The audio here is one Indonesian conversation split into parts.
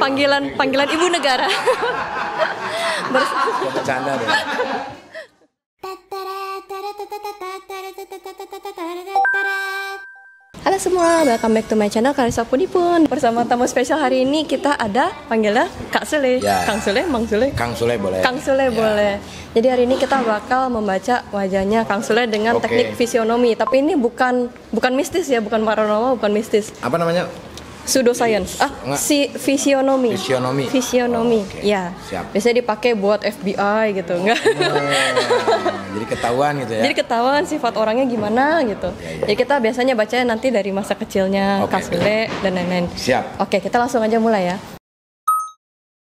panggilan ibu negara. Bercanda deh. Halo semua, welcome back to my channel Karisa Pudipun. Bersama tamu spesial hari ini kita ada panggilnya Kak Sule. Ya. Kang Sule, Mang Sule. Kang Sule boleh. Kang Sule boleh. Jadi hari ini kita bakal membaca wajahnya Kang Sule dengan teknik fisionomi. Tapi ini bukan mistis ya, bukan paranormal, bukan mistis. Apa namanya? Pseudoscience. Fisionomi. Fisionomi. Ya. Siap. Biasanya dipakai buat FBI gitu, enggak? Jadi ketahuan gitu ya. Jadi ketahuan sifat orangnya gimana gitu. Ya. Jadi kita biasanya bacanya nanti dari masa kecilnya, Kang Sule dan lain-lain. Siap. Oke, kita langsung aja mulai ya.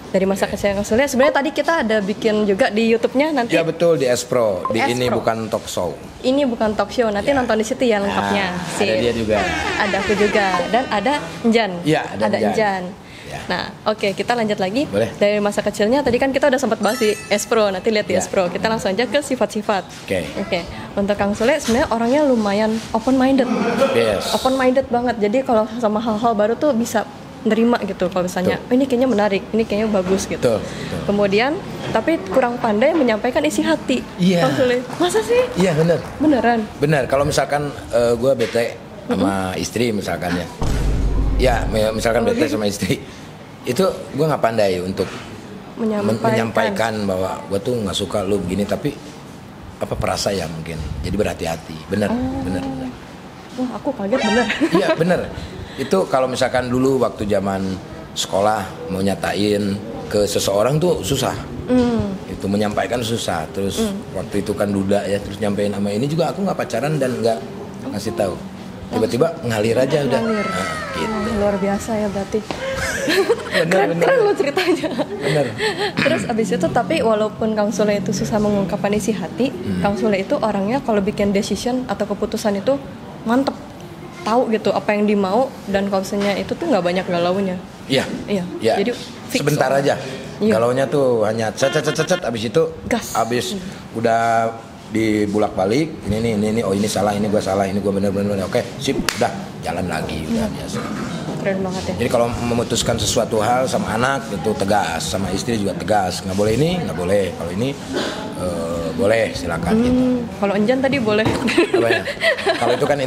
Dari masa kecil Kang Sule. Sebenarnya tadi kita ada bikin juga di YouTube-nya nanti. Ya betul di Espro. Di Espro. Ini bukan talk show. Ini bukan talk show. Nanti nonton di situ ya lengkapnya. Ada dia juga. Ada aku juga dan ada Enjan. Iya, ada Enjan. Ya. Nah, oke, kita lanjut lagi. Boleh. Dari masa kecilnya tadi kan kita udah sempat bahas di Espro. Nanti lihat di Ya. Espro. Kita langsung aja ke sifat-sifat. Oke. Untuk Kang Sule sebenarnya orangnya lumayan open minded. Yes. Open minded banget. Jadi kalau sama hal-hal baru tuh bisa nerima gitu. Kalau misalnya ini kayaknya menarik, ini kayaknya bagus gitu. Betul. Kemudian tapi kurang pandai menyampaikan isi hati. Iya. Kang Sule. Masa sih? Iya benar. Beneran? Benar. Kalau misalkan gue bete sama istri misalkan ya. Ya, misalkan bete sama istri. Itu gue nggak pandai untuk menyampaikan bahwa gue tuh nggak suka lu begini, tapi apa perasa ya mungkin. Jadi berhati-hati. Benar. Wah, aku kaget bener. Iya bener. Itu kalau misalkan dulu waktu zaman sekolah mau nyatain ke seseorang tuh susah. Itu menyampaikan susah. Terus waktu itu kan duda ya, terus nyampein sama ini juga aku nggak pacaran dan nggak ngasih tahu. Tiba-tiba ngalir aja udah. Nah, gitu. Luar biasa ya berarti. Bener. Keren lo ceritanya. Bener. Terus abis itu tapi walaupun Kang Sule itu susah mengungkapkan isi hati, Kang Sule itu orangnya kalau bikin decision atau keputusan itu mantep, tahu gitu apa yang dimau, dan kalau misalnya itu tuh nggak banyak galaunya. Iya. Ya. Jadi fix sebentar aja. Iya. Galaunya tuh hanya cet abis itu gas. Abis udah dibulak-balik ini oh ini salah, ini gua salah, ini gua bener oke sip udah jalan lagi udah biasa. Keren banget ya. Jadi kalau memutuskan sesuatu hal sama anak itu tegas, sama istri juga tegas, nggak boleh ini, nggak boleh, kalau ini boleh silakan gitu. Kalau Enjan tadi boleh. Apanya? Kalau itu kan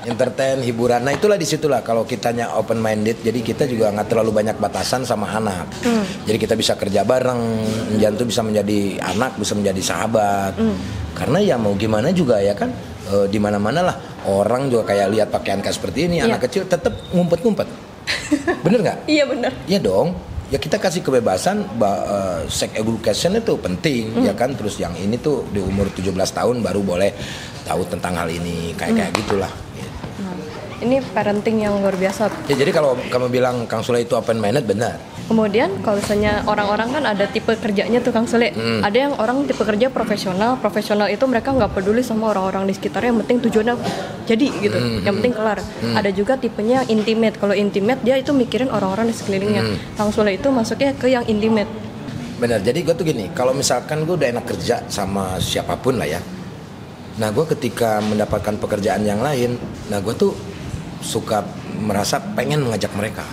entertain hiburan, nah itulah disitulah kalau kitanya open minded, jadi kita juga nggak terlalu banyak batasan sama anak. Jadi kita bisa kerja bareng, Enjan tuh bisa menjadi anak, bisa menjadi sahabat. Karena ya mau gimana juga ya kan, di mana-mana lah orang juga kayak lihat pakaian kayak seperti ini, anak kecil tetap ngumpet-ngumpet. Bener nggak? Iya bener. Iya dong. Ya kita kasih kebebasan, sex education itu penting ya kan. Terus yang ini tuh di umur 17 tahun baru boleh tahu tentang hal ini kayak gitulah. Ini parenting yang luar biasa. Ya jadi kalau kamu bilang Kang Sule itu open minded, benar. Kemudian kalau misalnya orang-orang kan ada tipe kerjanya tuh Kang Sule. Ada yang orang tipe kerja profesional itu mereka nggak peduli sama orang-orang di sekitarnya, yang penting tujuannya jadi gitu, yang penting kelar. Ada juga tipenya intimate. Kalau intimate dia itu mikirin orang-orang di sekelilingnya. Kang Sule itu masuknya ke yang intimate. Benar. Jadi gue tuh gini, kalau misalkan gue udah enak kerja sama siapapun lah ya. Nah gue ketika mendapatkan pekerjaan yang lain, nah gue tuh suka merasa pengen mengajak mereka.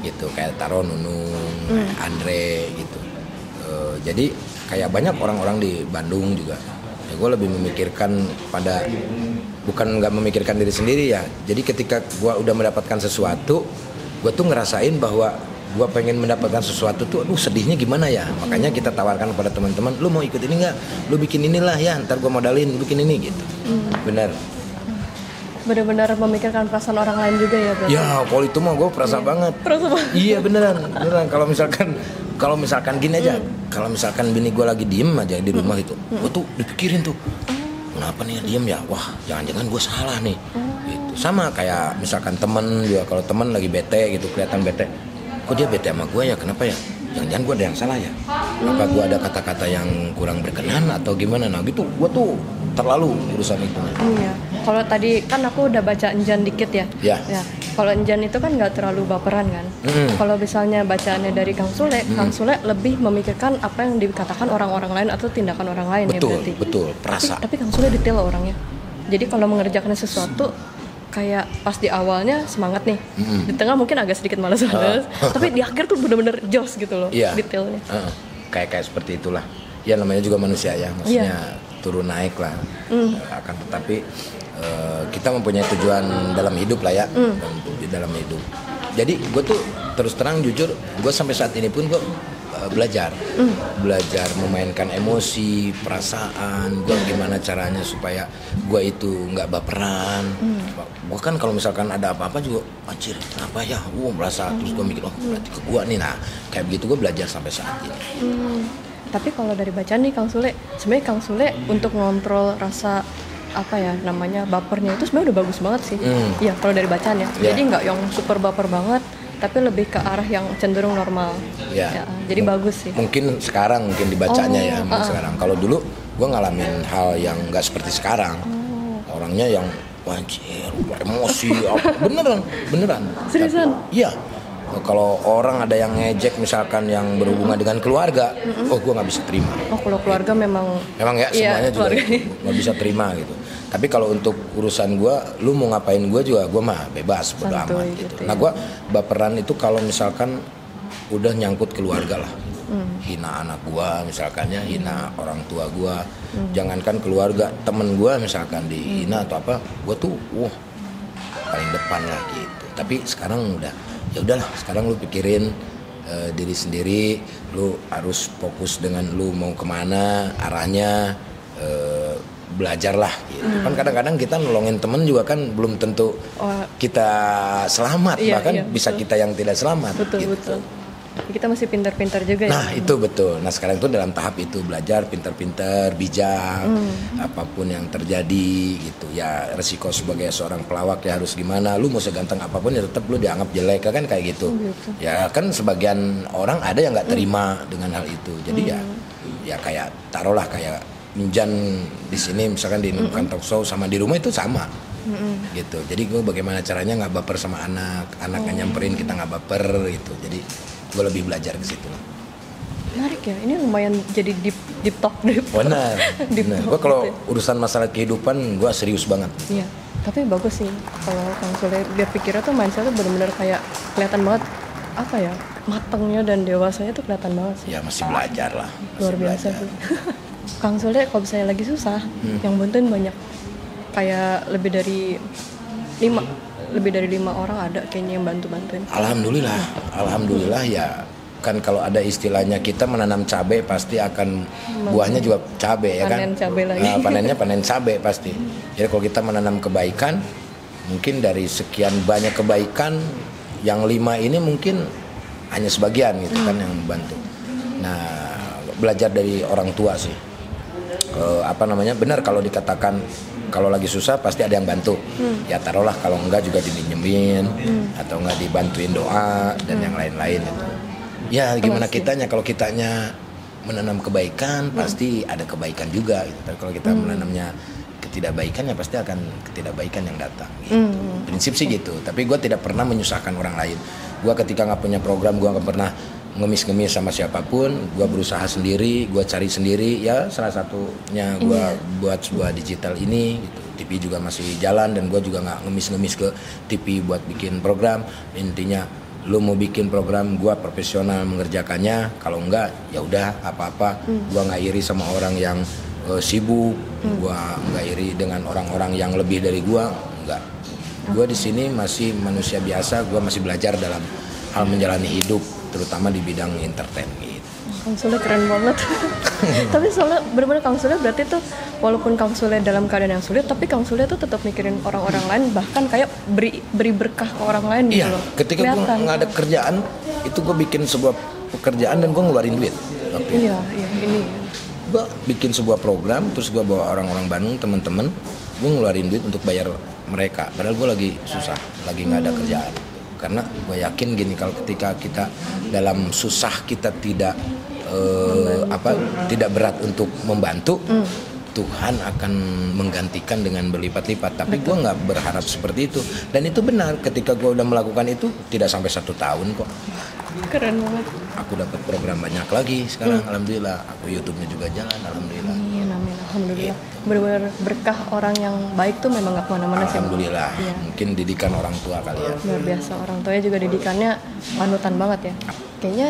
Gitu kayak Taro, Nunung, Andre gitu. Jadi kayak banyak orang-orang di Bandung juga. Ya, gue lebih memikirkan bukan nggak memikirkan diri sendiri ya. Jadi ketika gue udah mendapatkan sesuatu, gue tuh ngerasain bahwa gue pengen mendapatkan sesuatu tuh, aduh sedihnya gimana ya. Makanya kita tawarkan kepada teman-teman, lu mau ikut ini nggak? Lu bikin inilah ya, ntar gue modalin, lu bikin ini gitu. Bener. Benar-benar memikirkan perasaan orang lain juga ya berarti. Ya, kalau itu mah gue perasa banget. Iya beneran. Kalau misalkan gini aja, kalau misalkan bini gue lagi diem aja di rumah itu, gue tuh dipikirin tuh, kenapa nih diem ya? Wah, jangan-jangan gue salah nih. Gitu. Sama kayak misalkan temen juga, kalau temen lagi bete gitu, kelihatan bete, kok dia bete sama gue ya? Kenapa ya? Jangan-jangan gue ada yang salah ya? Apa gue ada kata-kata yang kurang berkenan atau gimana? Nah gitu, gue tuh terlalu urusan itu. Iya. Kalau tadi kan aku udah baca Enjan dikit ya. Ya. Kalau Enjan itu kan nggak terlalu baperan kan. Kalau misalnya bacaannya dari Kang Sule, Kang Sule lebih memikirkan apa yang dikatakan orang-orang lain atau tindakan orang lain. Betul, ya berarti. betul. Perasa. Tapi Kang Sule detail orangnya. Jadi kalau mengerjakan sesuatu kayak pas di awalnya semangat nih, di tengah mungkin agak sedikit malas-malas, tapi di akhir tuh bener-bener jos gitu loh, detailnya. Kayak seperti itulah. Ya namanya juga manusia ya, maksudnya turun naik lah. Akan tetapi kita mempunyai tujuan dalam hidup lah ya, di dalam hidup. Jadi gue tuh terus terang jujur, gue sampai saat ini pun gue belajar memainkan emosi, perasaan gue, gimana caranya supaya gue itu nggak baperan. Gue kan kalau misalkan ada apa-apa juga, anjir apa ya, merasa, terus gue mikir berarti ke gue nih, nah kayak begitu gue belajar sampai saat ini. Tapi kalau dari bacaan nih Kang Sule, sebenarnya Kang Sule untuk ngontrol rasa apa ya namanya bapernya itu sebenarnya udah bagus banget sih. Iya kalau dari bacaan ya. Jadi nggak yang super baper banget, tapi lebih ke arah yang cenderung normal. Jadi bagus sih. Mungkin sekarang dibacanya sekarang. Kalau dulu gue ngalamin hal yang nggak seperti sekarang. Orangnya yang wajir, emosi, beneran. Seriusan? Iya. Kalau orang ada yang ngejek misalkan yang berhubungan dengan keluarga, gue nggak bisa terima. Kalau keluarga memang ya semuanya juga nggak bisa terima gitu. Tapi kalau untuk urusan gue, lu mau ngapain gue juga, gue mah bebas, bodo amat gitu. Nah gue baperan itu kalau misalkan udah nyangkut keluarga lah, hina anak gue misalkannya, hina orang tua gue, jangankan keluarga, temen gue misalkan dihina atau apa, gue tuh paling depan lah gitu. Tapi sekarang udah, ya udahlah, sekarang lu pikirin diri sendiri, lu harus fokus dengan lu mau kemana, arahnya, belajarlah gitu. Kan kadang-kadang kita nolongin temen juga kan belum tentu kita selamat, bahkan bisa kita yang tidak selamat. Betul. Kita masih pintar-pintar juga. Nah itu betul. Nah sekarang itu dalam tahap itu belajar pintar-pintar, bijak, apapun yang terjadi gitu. Ya resiko sebagai seorang pelawak ya harus gimana. Lu mau seganteng apapun ya tetap lu dianggap jelek kan kayak gitu. Ya kan sebagian orang ada yang nggak terima dengan hal itu. Jadi ya kayak taruhlah kayak Minjan di sini misalkan di kantor show sama di rumah itu sama. Gitu. Jadi gue bagaimana caranya nggak baper sama anaknya nyamperin kita nggak baper gitu. Jadi gue lebih belajar ke situ. Menarik ya, ini lumayan jadi deep talk. Benar. Gue kalau urusan masalah kehidupan gue serius banget. Iya, tapi bagus sih kalau Kang Sule dia pikirnya tuh mindsetnya benar-benar kayak kelihatan banget apa ya, matangnya dan dewasanya tuh kelihatan banget sih. Ya masih belajar lah. Luar biasa sih. Kang Sule kalau misalnya lagi susah, yang bantuin banyak. Kayak lebih dari 5 orang ada kayaknya yang bantuin. Alhamdulillah ya. Kan kalau ada istilahnya kita menanam cabai pasti akan buahnya juga cabai ya kan. Panen cabai lagi. Nah, panennya panen cabai pasti. Jadi kalau kita menanam kebaikan, mungkin dari sekian banyak kebaikan yang 5 ini mungkin hanya sebagian gitu kan yang membantu. Nah, belajar dari orang tua sih. Benar kalau dikatakan kalau lagi susah pasti ada yang bantu. Ya taruhlah kalau enggak juga dipinjemin atau enggak dibantuin doa dan yang lain-lain itu. Ya gimana kitanya, kalau kitanya menanam kebaikan pasti ada kebaikan juga gitu. Tapi kalau kita menanamnya ketidakbaikan ya pasti akan ketidakbaikan yang datang gitu. Prinsip sih gitu. Tapi gue tidak pernah menyusahkan orang lain. Gue ketika nggak punya program gue nggak pernah ngemis-ngemis sama siapapun. Gue berusaha sendiri, gue cari sendiri. Ya salah satunya gue buat sebuah digital ini gitu. TV juga masih jalan dan gue juga nggak ngemis-ngemis ke TV buat bikin program. Intinya lu mau bikin program, gue profesional mengerjakannya. Kalau enggak ya udah apa-apa. Gue nggak iri sama orang yang sibuk. Gue nggak iri dengan orang-orang yang lebih dari gue. Enggak. Gue di sini masih manusia biasa. Gue masih belajar dalam hal menjalani hidup, terutama di bidang entertain gitu. Kang Sule keren banget. Tapi soalnya benar-benar Kang Sule berarti tuh walaupun Kang Sule dalam keadaan yang sulit, tapi Kang Sule tuh tetap mikirin orang-orang lain, bahkan kayak beri berkah ke orang lain gitu loh. Ketika gue nggak ada kerjaan, itu gue bikin sebuah pekerjaan dan gue ngeluarin duit. Iya ini. Gue bikin sebuah program, terus gue bawa orang-orang Bandung, teman-teman, gue ngeluarin duit untuk bayar mereka. Padahal gue lagi susah, lagi nggak ada kerjaan. Karena gue yakin gini, kalau ketika kita dalam susah kita tidak tidak berat untuk membantu, Tuhan akan menggantikan dengan berlipat-lipat. Tapi gue nggak berharap seperti itu. Dan itu benar, ketika gue udah melakukan itu tidak sampai 1 tahun kok. Keren banget. Aku dapat program banyak lagi sekarang, alhamdulillah. Aku YouTube-nya juga jalan, alhamdulillah. Amin. Alhamdulillah. Benar-benar berkah orang yang baik tuh memang nggak kemana-mana sih. Alhamdulillah. Iya. Mungkin didikan orang tua kali ya. Luar biasa, orang tuanya juga didikannya panutan banget ya. Kayaknya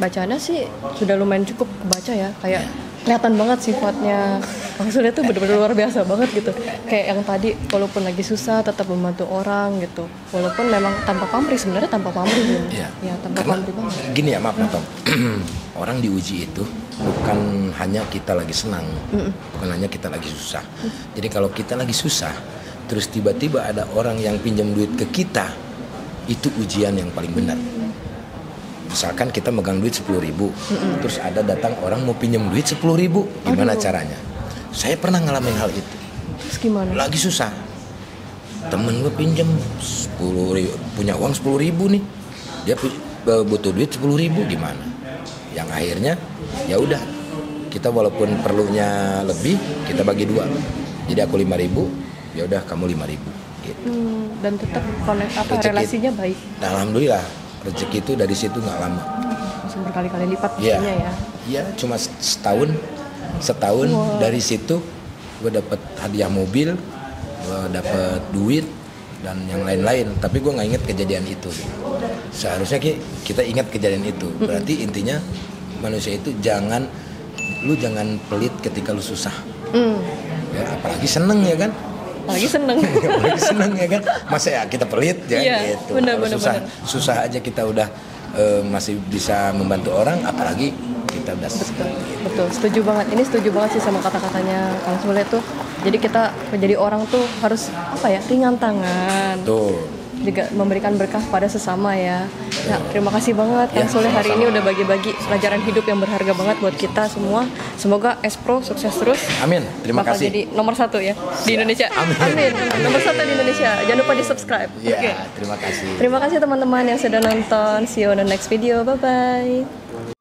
bacaannya sih sudah lumayan cukup kebaca ya. Kayak kelihatan banget sifatnya Kang Sule tuh benar-benar luar biasa banget gitu. Kayak yang tadi walaupun lagi susah tetap membantu orang gitu. Walaupun memang tanpa pamrih, sebenarnya tanpa pamrih gitu. Iya. Ya, tanpa Karena pamrih banget. gini ya, maaf Tom. Orang diuji itu bukan hanya kita lagi senang, bukan hanya kita lagi susah. Jadi kalau kita lagi susah, terus tiba-tiba ada orang yang pinjam duit ke kita, itu ujian yang paling benar. Misalkan kita megang duit 10.000, terus ada datang orang mau pinjam duit 10.000, gimana caranya? Saya pernah ngalamin hal itu. Terus gimana? Lagi susah, temen gue pinjam 10.000, punya uang 10.000 nih, dia butuh duit 10.000, gimana? Yang akhirnya ya udah, kita walaupun perlunya lebih, kita bagi 2. Jadi aku 5.000, ya udah kamu 5.000 gitu. Dan tetap relasinya baik. Nah, alhamdulillah rezeki itu dari situ nggak lama. Langsung berkali-kali lipat Iya. pastinya ya. Iya, cuma setahun dari situ gue dapet hadiah mobil, gue dapet duit dan yang lain-lain. Tapi gue nggak inget kejadian itu. Seharusnya kita ingat kejadian itu. Berarti intinya manusia itu jangan pelit ketika lu susah. Ya, apalagi seneng ya kan. Apalagi seneng ya kan. Masa ya kita pelit ya gitu. Bener. Susah aja kita udah masih bisa membantu orang, apalagi kita udah Betul, setuju banget. Ini setuju banget sih sama kata-katanya Kang Sule tuh. Jadi kita menjadi orang tuh harus ringan tangan. Tuh. Juga memberikan berkah pada sesama ya. Nah, terima kasih banget Kang Sule hari ini udah bagi-bagi pelajaran hidup yang berharga banget buat kita semua. Semoga Espro sukses terus. Amin. Terima bakal kasih. Jadi nomor 1 ya di Indonesia. Amin. Nomor 1 di Indonesia. Jangan lupa di subscribe. Ya, Oke. terima kasih. Terima kasih teman-teman yang sudah nonton. See you on the next video. Bye bye.